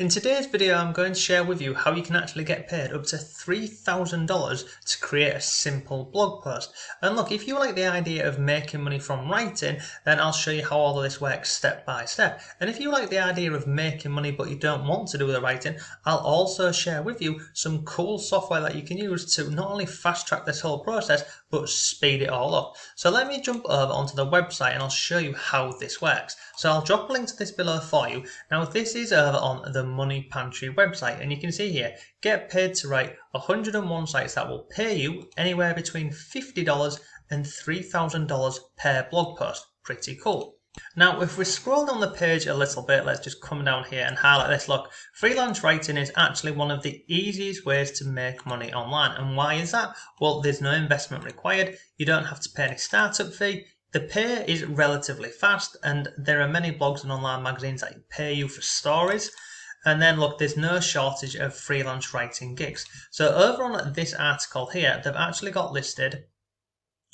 In today's video, I'm going to share with you how you can actually get paid up to $3,000 to create a simple blog post. And look, if you like the idea of making money from writing, then I'll show you how all of this works step by step. And if you like the idea of making money but you don't want to do the writing, I'll also share with you some cool software that you can use to not only fast track this whole process, but speed it all up. So let me jump over onto the website and I'll show you how this works. So I'll drop a link to this below for you. Now this is over on the Money Pantry website, and you can see here, get paid to write 101 sites that will pay you anywhere between $50 and $3,000 per blog post. Pretty cool. Now, if we scroll down the page a little bit, let's just come down here and highlight this. Look, freelance writing is actually one of the easiest ways to make money online. And why is that? Well, there's no investment required. You don't have to pay any startup fee. The pay is relatively fast, and there are many blogs and online magazines that pay you for stories. And then look, there's no shortage of freelance writing gigs. So over on this article here, they've actually got listed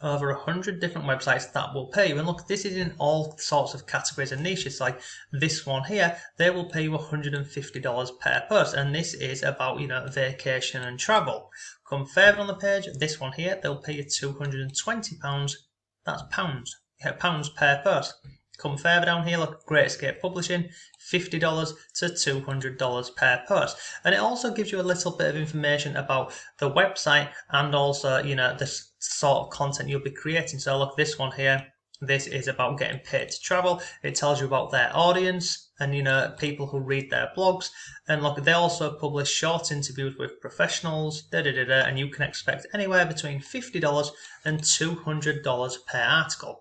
over 100 different websites that will pay you. And look, this is in all sorts of categories and niches. Like this one here, they will pay you $150 per post. And this is about, vacation and travel. Come further on the page, this one here, they'll pay you £220. That's pounds. Yeah, pounds per post. Come further down here, look, Great Escape Publishing, $50 to $200 per post. And it also gives you a little bit of information about the website and also, the sort of content you'll be creating. So look, this one here, this is about getting paid to travel. It tells you about their audience and, people who read their blogs. And look, they also publish short interviews with professionals, and you can expect anywhere between $50 and $200 per article.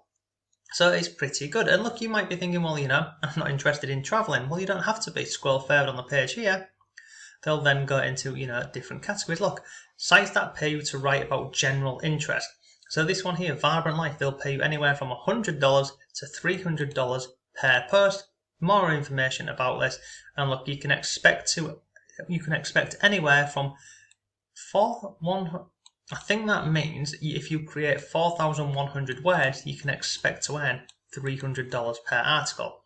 So it's pretty good. And look, you might be thinking, well, I'm not interested in traveling. Well, you don't have to be. Scroll further on the page here. They'll then go into, different categories. Look, sites that pay you to write about general interest. So this one here, Vibrant Life, they'll pay you anywhere from $100 to $300 per post. More information about this. And look, you can expect anywhere from I think that means if you create 4,100 words, you can expect to earn $300 per article.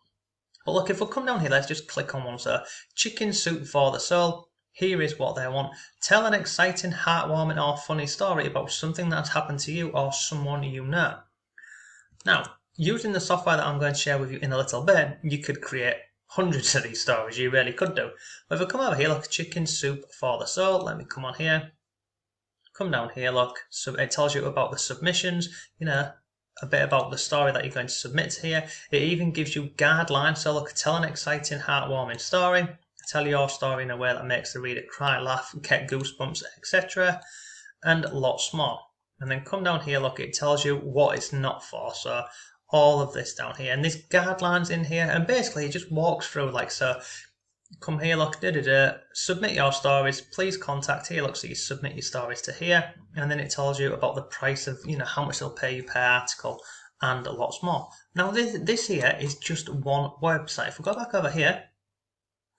But look, if we come down here, let's just click on one. So, Chicken Soup for the Soul. Here is what they want. Tell an exciting, heartwarming or funny story about something that's happened to you or someone you know. Now, using the software that I'm going to share with you in a little bit, you could create hundreds of these stories. You really could do. But if we come over here, look, Chicken Soup for the Soul. Let me come on here. Come down here, look, so it tells you about the submissions, a bit about the story that you're going to submit here. It even gives you guidelines, so look, tell an exciting, heartwarming story, tell your story in a way that makes the reader cry, laugh, get goosebumps, etc. and lots more. And then come down here, look, it tells you what it's not for, so all of this down here, and there's guidelines in here, and basically it just walks through like so. Come here, look, submit your stories, please contact here, look, so you submit your stories to here, and then it tells you about the price of, how much they'll pay you per article, and lots more. Now, this here is just one website. If we go back over here,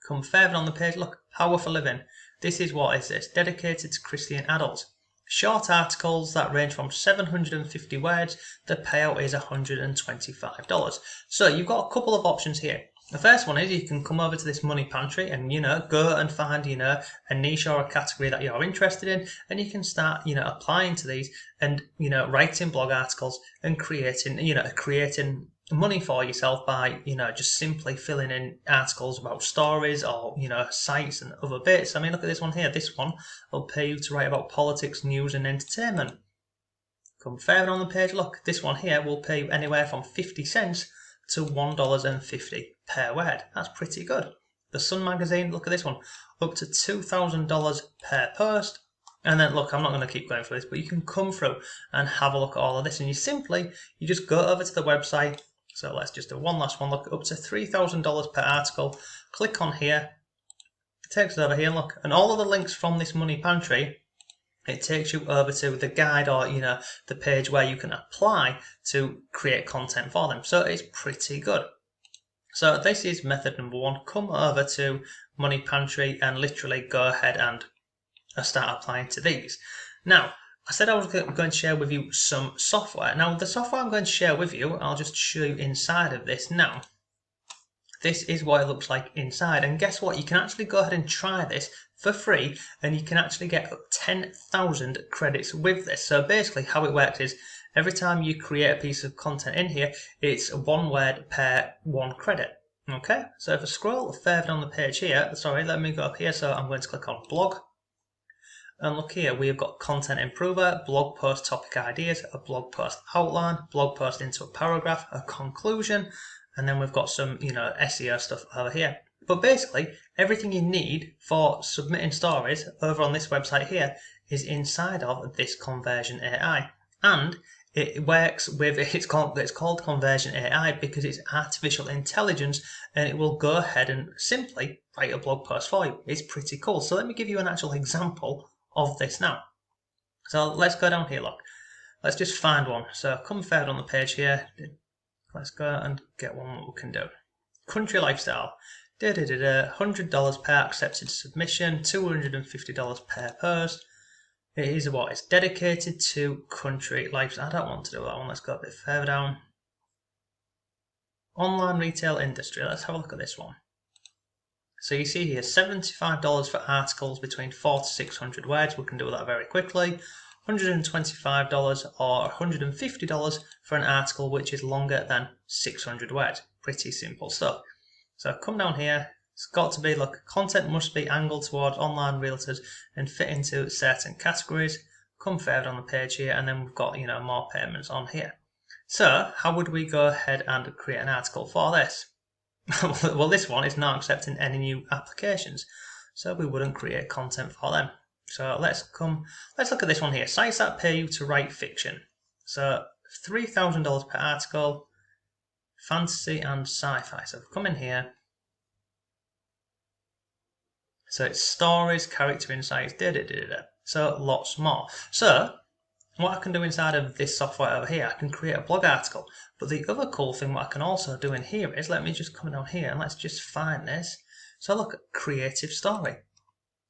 come further on the page, look, Power for Living. This is what is this, dedicated to Christian adults. Short articles that range from 750 words, the payout is $125. So you've got a couple of options here. The first one is you can come over to this Money Pantry and, go and find, a niche or a category that you're interested in, and you can start, applying to these and, writing blog articles and creating money for yourself by, just simply filling in articles about stories or, sites and other bits. I mean, look at this one here. This one will pay you to write about politics, news and entertainment. Come further on the page, look, this one here will pay you anywhere from 50 cents to $1.50 per word. That's pretty good. The Sun magazine, look at this one, up to $2,000 per post. And then look, I'm not going to keep going through this, but you can come through and have a look at all of this. And you just go over to the website. So let's just do one last one. Look, up to $3,000 per article. Click on here. It takes us over here, look. And all of the links from this Money Pantry, it takes you over to the guide or, the page where you can apply to create content for them. So it's pretty good. So this is method number one. Come over to Money Pantry and literally go ahead and start applying to these. Now, I said I was going to share with you some software. Now, the software I'm going to share with you, I'll just show you inside of this now. this is what it looks like inside. And guess what? You can actually go ahead and try this for free, and you can actually get 10,000 credits with this. So basically how it works is every time you create a piece of content in here, it's one word per 1 credit. Okay, so if I scroll further down the page here, sorry, let me go up here. So I'm going to click on blog. And look here, we've got content improver, blog post topic ideas, a blog post outline, blog post into a paragraph, a conclusion, and then we've got some, SEO stuff over here. But basically, everything you need for submitting stories over on this website here is inside of this Conversion.ai. And it works with, it's called Conversion.ai because it's artificial intelligence, and it will go ahead and simply write a blog post for you. It's pretty cool. So let me give you an actual example of this now. So let's go down here, look. Let's just find one. So come further on the page here. Let's go and get one that we can do. Country lifestyle. $100 per accepted submission, $250 per post. It is what? It's dedicated to country lifestyle. I don't want to do that one. Let's go a bit further down. Online retail industry. Let's have a look at this one. So you see here, $75 for articles between 400 to 600 words. We can do that very quickly. $125 or $150 for an article which is longer than 600 words. Pretty simple stuff. So come down here. It's got to be, look, content must be angled towards online realtors and fit into certain categories. Come further on the page here, and then we've got, more payments on here. So how would we go ahead and create an article for this? Well, this one is not accepting any new applications, so we wouldn't create content for them. So let's look at this one here. Sites that pay you to write fiction. So $3,000 per article, fantasy and sci-fi. So come in here. So it's stories, character insights, so lots more. So what I can do inside of this software over here, I can create a blog article. But the other cool thing what I can also do in here is, let me just come down here and let's just find this. So look at creative story.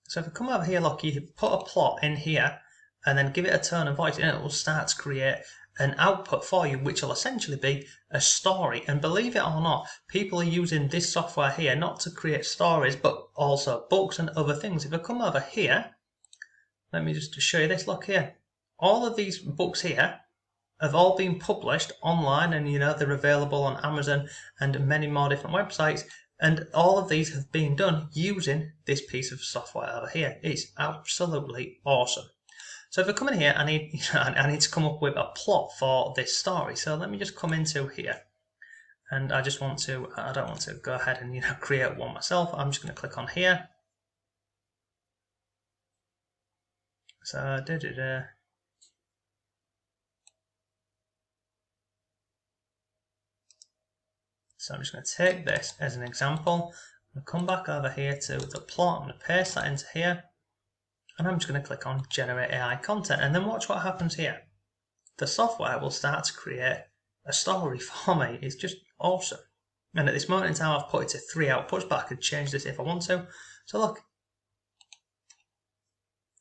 So if I come over here, look, you put a plot in here and then give it a tone of voice, and it will start to create an output for you, which will essentially be a story. And believe it or not, people are using this software here not to create stories, but also books and other things. If I come over here, let me just show you this, look here. All of these books here have all been published online, and they're available on Amazon and many more different websites. And all of these have been done using this piece of software over here. It's absolutely awesome. So if I come in here, I need to come up with a plot for this story. So let me just come into here, and I don't want to go ahead and create one myself. I'm just going to click on here. So So I'm just going to take this as an example. I'm going to come back over here to the plot. I'm going to paste that into here. And I'm just going to click on Generate AI Content. And then watch what happens here. The software will start to create a story for me. It's just awesome. And at this moment in time, I've put it to 3 outputs, but I could change this if I want to. So look.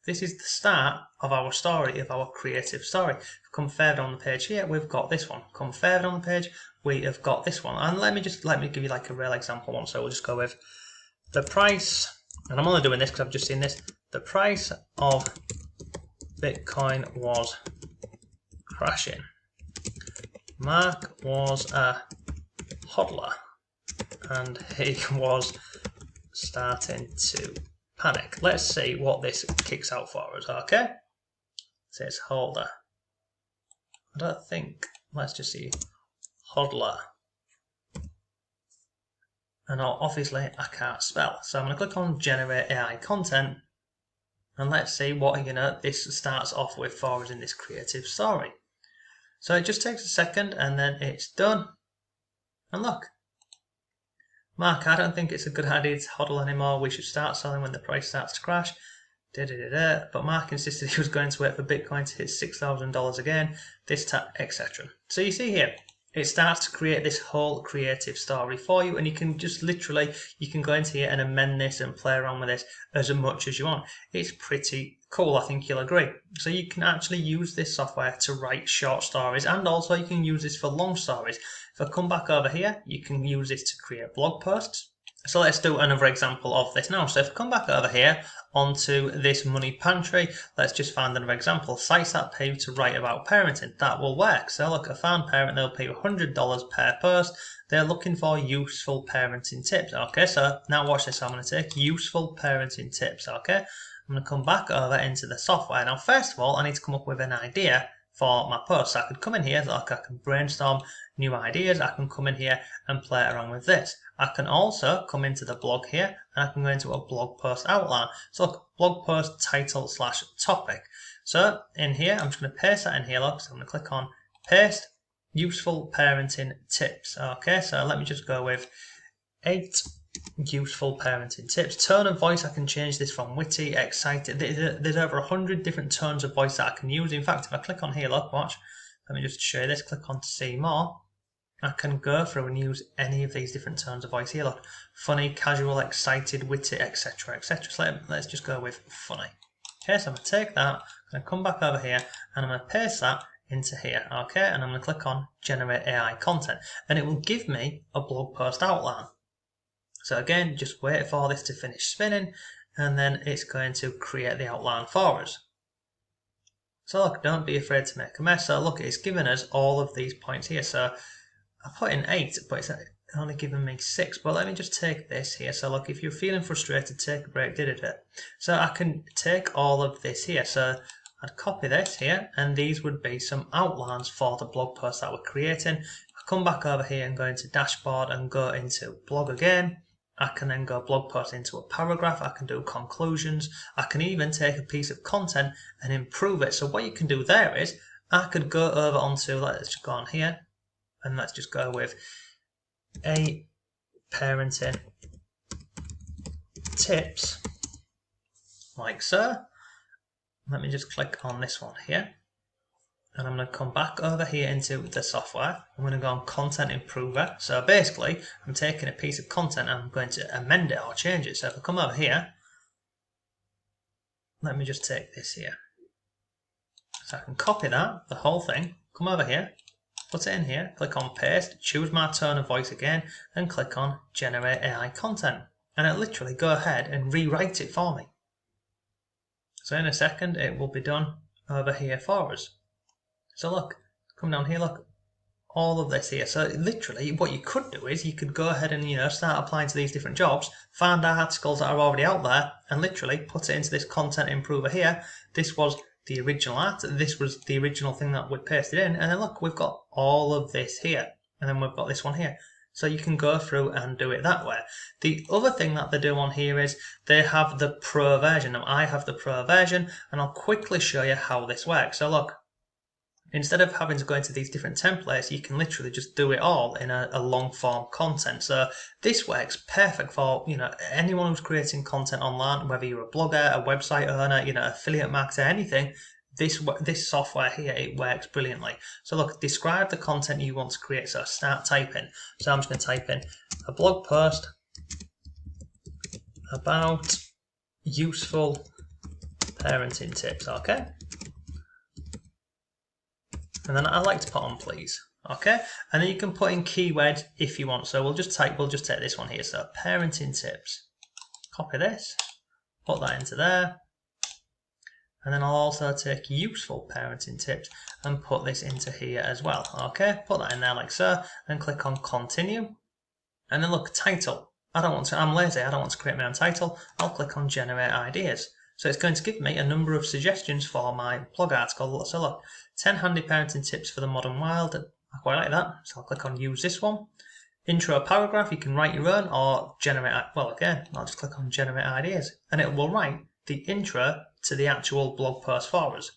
This is the start of our story, of our creative story. If we come further on the page here, we've got this one. Come further on the page, we have got this one. And let me give you like a real example one. So we'll just go with the price, and I'm only doing this because I've just seen this. The price of Bitcoin was crashing. Mark was a hodler, and he was starting to panic. Let's see what this kicks out for us, okay? It says holder. I don't think, let's just see, hodler. And obviously I can't spell. So I'm going to click on Generate AI Content, and let's see what this starts off with for us in this creative story. So it just takes a second and then it's done. And look. Mark, I don't think it's a good idea to hodl anymore. We should start selling when the price starts to crash. But Mark insisted he was going to wait for Bitcoin to hit $6,000 again, this time, etc. So you see here, it starts to create this whole creative story for you, and you can just literally, you can go into here and amend this and play around with this as much as you want. It's pretty cool, I think you'll agree. So you can actually use this software to write short stories, and also you can use this for long stories. If I come back over here, you can use this to create blog posts. So let's do another example of this now. So if I come back over here onto this money pantry, let's just find another example. Sites that pay you to write about parenting. That will work. So look, a found parent, they'll pay you $100 per post. They're looking for useful parenting tips. Okay, so now watch this. I'm going to take useful parenting tips. Okay, I'm going to come back over into the software. Now, first of all, I need to come up with an idea for my post. So I could come in here, like I can brainstorm new ideas. I can come in here and play around with this. I can also come into the blog here and I can go into a blog post outline. So look, blog post title / topic. So in here, I'm just going to paste that in here. Look, so I'm going to click on paste useful parenting tips. Okay, so let me just go with 8 useful parenting tips. Tone of voice, I can change this from witty, excited. There's over 100 different tones of voice that I can use. In fact, if I click on here, look, watch. Let me just show you this. Click on to see more. I can go through and use any of these different tones of voice here. Look, funny, casual, excited, witty, etc., etc. So let's just go with funny. Okay, so I'm going to take that, I'm going to come back over here, and I'm going to paste that into here. Okay, and I'm going to click on Generate AI Content, and it will give me a blog post outline. So again, just wait for this to finish spinning, and then it's going to create the outline for us. So look, don't be afraid to make a mess. So look, it's given us all of these points here. So I put in 8, but it's only given me 6. But let me just take this here. So look, if you're feeling frustrated, take a break, So I can take all of this here. So I'd copy this here, and these would be some outlines for the blog post that we're creating. I come back over here and go into dashboard and go into blog again. I can then go blog post into a paragraph. I can do conclusions. I can even take a piece of content and improve it. So what you can do there is I could go over onto, let's just go on here, and let's just go with a parenting tips, like so. Let me just click on this one here, and I'm going to come back over here into the software. I'm going to go on Content Improver. So basically, I'm taking a piece of content and I'm going to amend it or change it. So if I come over here, let me just take this here. So I can copy that, the whole thing, come over here, put it in here, click on Paste, choose my tone of voice again, and click on Generate AI Content. And it'll literally go ahead and rewrite it for me. So in a second, it will be done over here for us. So look, come down here, look, all of this here. So literally what you could do is you could go ahead and, start applying to these different jobs, find articles that are already out there, and literally put it into this Content Improver here. This was the original art, this was the original thing that we pasted in, and then look, we've got all of this here, and then we've got this one here. So you can go through and do it that way. The other thing that they do on here is they have the Pro version. Now I have the Pro version, and I'll quickly show you how this works. So look, instead of having to go into these different templates, you can literally just do it all in a long form content. So this works perfect for anyone who's creating content online, whether you're a blogger, a website owner, affiliate marketer, anything. This software here, it works brilliantly. So look, describe the content you want to create. So start typing. So I'm just going to type in a blog post about useful parenting tips. Okay. And then I like to put on please. Okay. And then you can put in keywords if you want. So we'll just take this one here. So parenting tips. Copy this. Put that into there. And then I'll also take useful parenting tips and put this into here as well. Okay, put that in there like so, and click on continue. And then look, title. I'm lazy, I don't want to create my own title. I'll click on generate ideas. So it's going to give me a number of suggestions for my blog article. So look, 10 handy parenting tips for the modern wild. I quite like that. So I'll click on use this one. Intro paragraph, you can write your own or generate, well again, I'll just click on generate ideas and it will write the intro to the actual blog post for us.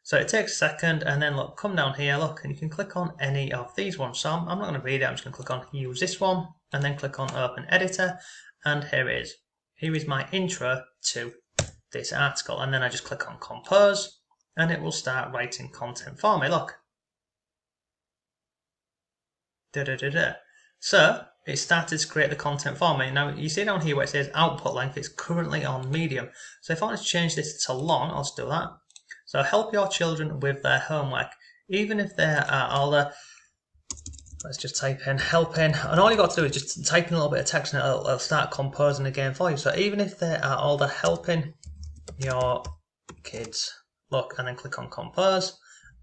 So it takes a second, and then look, come down here, look, and you can click on any of these ones. So I'm not going to read it, I'm just going to click on use this one, and then click on open editor, and here it is. Here is my intro to this article, and then I just click on compose, and it will start writing content for me, look. So it started to create the content for me. Now you see down here where it says output length, it's currently on medium. So if I want to change this to long, I'll just do that. So help your children with their homework, even if they are older. Let's just type in helping, and all you got to do is just type in a little bit of text and it'll start composing again for you. So even if they are older, helping your kids, look, and then click on compose,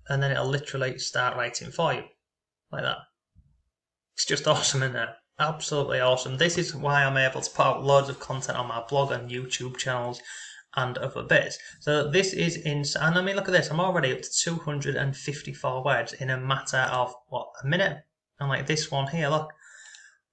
and then it'll literally start writing for you like that. It's just awesome, isn't it? Absolutely awesome. This is why I'm able to put out loads of content on my blog and YouTube channels and other bits. So this is and I mean, look at this, I'm already up to 254 words in a matter of what, a minute? And like this one here, look,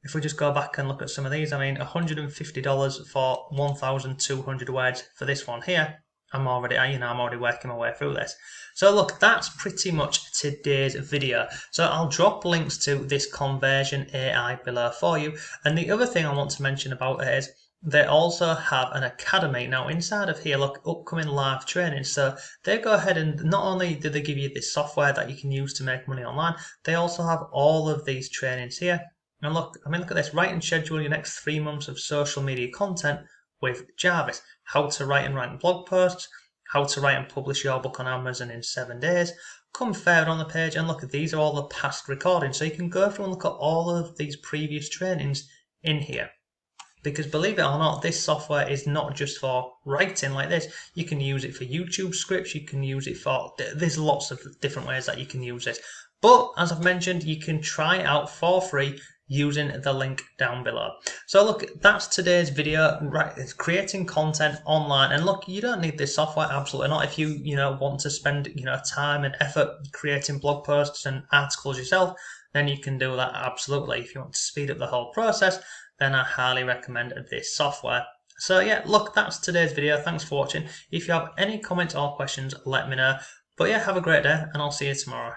if we just go back and look at some of these, I mean, $150 for 1,200 words for this one here. I'm already working my way through this. So look, that's pretty much today's video. So I'll drop links to this Conversion AI below for you. And the other thing I want to mention about it is they also have an academy. Now inside of here, look, upcoming live training. So they go ahead and not only do they give you this software that you can use to make money online, they also have all of these trainings here. And look, I mean, look at this. Write and schedule your next 3 months of social media content with Jarvis. How to write and rank blog posts. How to write and publish your book on Amazon in 7 days. Come further on the page and look, these are all the past recordings. So you can go through and look at all of these previous trainings in here. Because believe it or not, this software is not just for writing like this. You can use it for YouTube scripts. You can use it for, there's lots of different ways that you can use it. But as I've mentioned, you can try it out for free using the link down below. So look, that's today's video. Right, it's creating content online. And look, you don't need this software, absolutely not. If you want to spend time and effort creating blog posts and articles yourself, then you can do that absolutely. If you want to speed up the whole process, then I highly recommend this software. So yeah, look, that's today's video. Thanks for watching. If you have any comments or questions, let me know. But yeah, have a great day and I'll see you tomorrow.